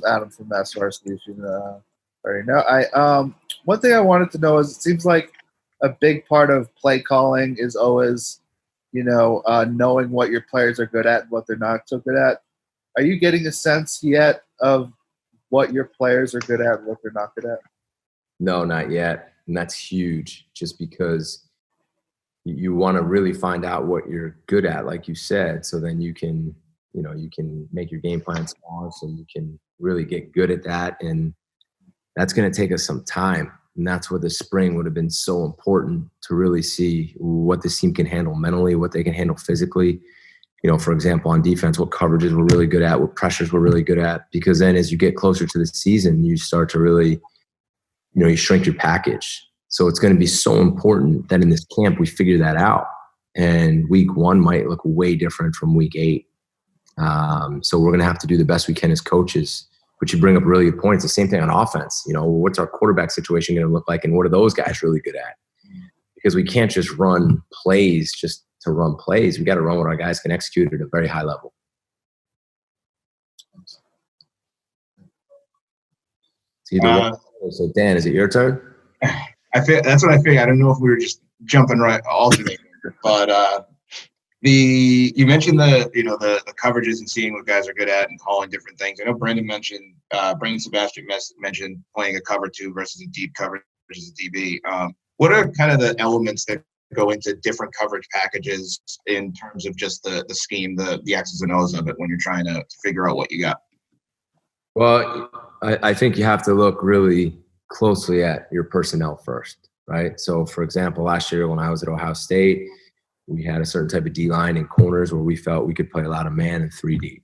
Adam from Mass Varsity. Already know. One thing I wanted to know is it seems like a big part of play calling is always, knowing what your players are good at and what they're not so good at. Are you getting a sense yet of what your players are good at and what they're not good at? No, not yet. And that's huge just because you want to really find out what you're good at, like you said, so then you can make your game plan smaller so you can really get good at that. And that's going to take us some time. And that's where the spring would have been so important to really see what this team can handle mentally, what they can handle physically. For example, on defense, what coverages we're really good at, what pressures we're really good at. Because then as you get closer to the season, you start to really, you shrink your package. So it's going to be so important that in this camp we figure that out. And week 1 might look way different from week 8. So we're going to have to do the best we can as coaches. But you bring up really good points. The same thing on offense. What's our quarterback situation going to look like, and what are those guys really good at? Because we can't just run plays just to run plays. We got to run what our guys can execute at a very high level. So Dan, is it your turn? That's what I figured. I don't know if we were just jumping right alternating, but you mentioned the coverages and seeing what guys are good at and calling different things. I know Brandon mentioned Sebastian mentioned playing a cover 2 versus a deep coverage versus a DB. What are kind of the elements that go into different coverage packages in terms of just the scheme, the X's and O's of it when you're trying to figure out what you got? Well, I think you have to look really closely at your personnel first, right? So, for example, last year when I was at Ohio State, we had a certain type of D-line and corners where we felt we could play a lot of man and 3D.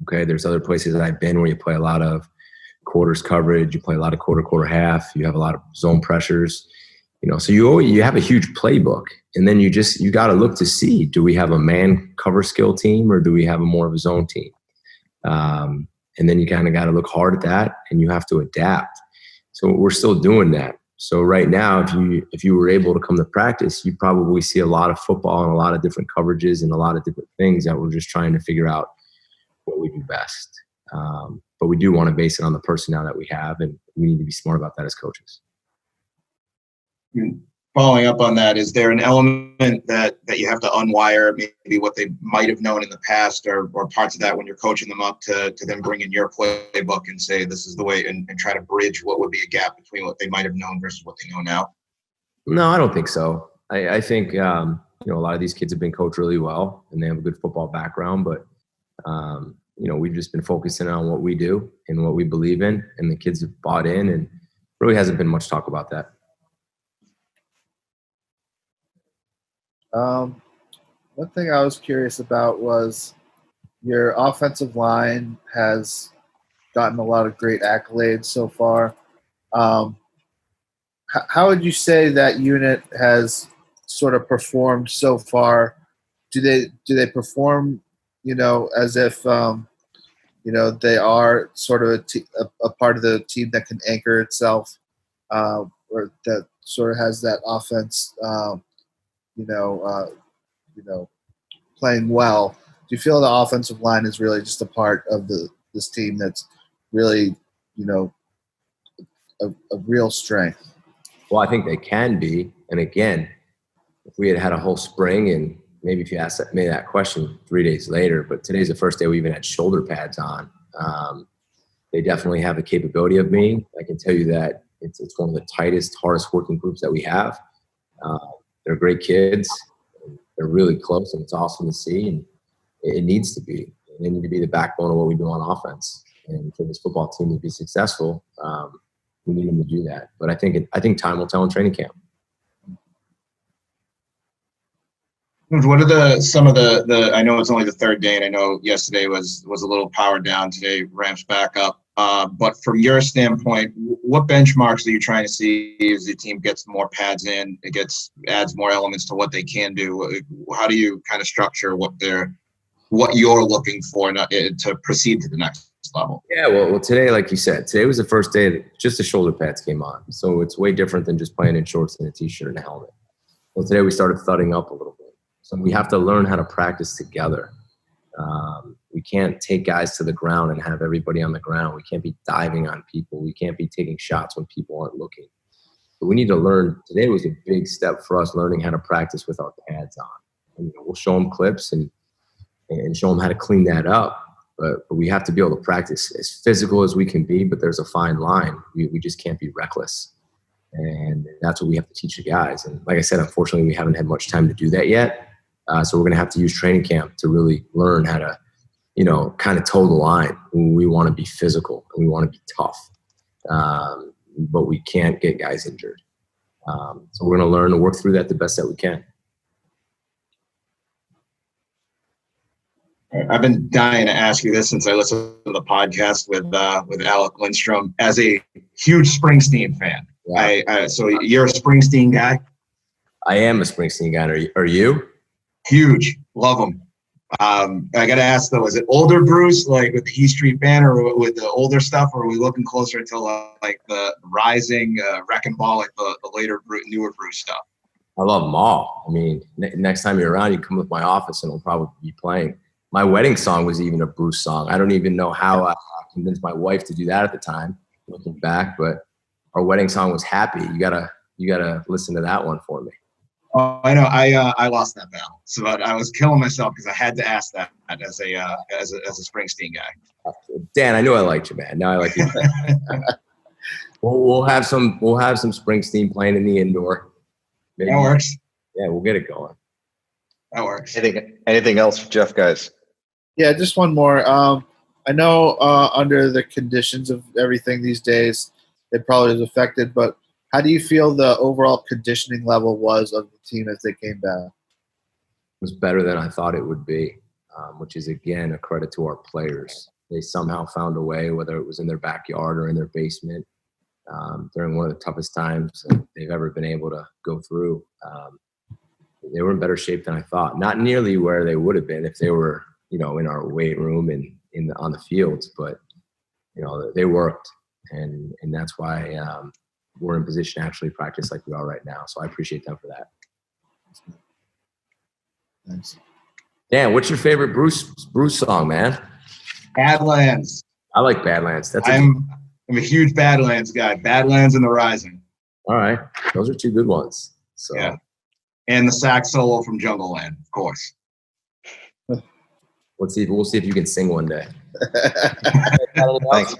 Okay, there's other places that I've been where you play a lot of quarters coverage, you play a lot of quarter half, you have a lot of zone pressures. So you have a huge playbook, and then you got to look to see, do we have a man cover skill team or do we have more of a zone team? And then you kind of got to look hard at that, and you have to adapt. So we're still doing that. So right now, if you were able to come to practice, you probably see a lot of football and a lot of different coverages and a lot of different things that we're just trying to figure out what we do best. But we do want to base it on the personnel that we have, and we need to be smart about that as coaches. Following up on that, is there an element that you have to unwire, maybe what they might have known in the past or parts of that when you're coaching them up to then bring in your playbook and say this is the way and try to bridge what would be a gap between what they might have known versus what they know now? No, I don't think so. I think, a lot of these kids have been coached really well and they have a good football background, but, we've just been focusing on what we do and what we believe in, and the kids have bought in, and really hasn't been much talk about that. One thing I was curious about was your offensive line has gotten a lot of great accolades so far. How would you say that unit has sort of performed so far? Do they perform, as if, they are sort of a part of the team that can anchor itself, or that sort of has that offense, playing well? Do you feel the offensive line is really just a part of this team that's really, a real strength? Well, I think they can be. And again, if we had a whole spring, and maybe if you asked me that question 3 days later, but today's the first day we even had shoulder pads on. They definitely have the capability of being. I can tell you that it's one of the tightest, hardest working groups that we have. They're great kids. They're really close, and it's awesome to see. And it needs to be. They need to be the backbone of what we do on offense. And for this football team to be successful, we need them to do that. But I think time will tell in training camp. What are some of the I know it's only the third day, and I know yesterday was a little powered down. Today ramps back up. But from your standpoint, what benchmarks are you trying to see as the team gets more pads in, adds more elements to what they can do? How do you kind of structure what you're looking for to proceed to the next level? Yeah, well, today, like you said, today was the first day that just the shoulder pads came on. So it's way different than just playing in shorts and a T-shirt and a helmet. Well, today we started thudding up a little bit. So we have to learn how to practice together. We can't take guys to the ground and have everybody on the ground. We can't be diving on people. We can't be taking shots when people aren't looking. But we need to learn. Today was a big step for us, learning how to practice with our pads on. And, we'll show them clips and show them how to clean that up. But we have to be able to practice as physical as we can be, but there's a fine line. We just can't be reckless. And that's what we have to teach the guys. And like I said, unfortunately, we haven't had much time to do that yet. So we're going to have to use training camp to really learn how to, kind of toe the line. We want to be physical and we want to be tough. But we can't get guys injured. So we're going to learn to work through that the best that we can. I've been dying to ask you this since I listened to the podcast with Alec Lindstrom. As a huge Springsteen fan, yeah. So you're a Springsteen guy? I am a Springsteen guy. Are you? Huge, love him. I got to ask though, is it older Bruce, like with the E Street Band, or with the older stuff, or are we looking closer to like the rising Wrecking Ball, like the later, newer Bruce stuff? I love them all. I mean, next time you're around, you come with my office and I'll probably be playing. My wedding song was even a Bruce song. I don't even know how I convinced my wife to do that at the time, looking back, but our wedding song was Happy. You gotta listen to that one for me. Oh, I know. I lost that battle, so I was killing myself because I had to ask that as a Springsteen guy. Dan, I knew I liked you, man. Now I like you. we'll have some Springsteen playing in the indoor. Maybe. That works. Yeah, we'll get it going. That works. Anything else for Jeff, guys? Yeah, just one more. I know under the conditions of everything these days, it probably is affected, but how do you feel the overall conditioning level was of the team as they came back? It was better than I thought it would be, which is, again, a credit to our players. They somehow found a way, whether it was in their backyard or in their basement, during one of the toughest times that they've ever been able to go through. They were in better shape than I thought. Not nearly where they would have been if they were, in our weight room and on the fields, but they worked, and that's why we're in position to actually practice like we are right now. So I appreciate them for that. Thanks. Dan, what's your favorite Bruce song, man? Badlands. I like Badlands. I'm a huge Badlands guy. Badlands and the Rising. All right, those are two good ones. So. Yeah. And the sax solo from Jungle Land, of course. We'll see if you can sing one day. Thanks.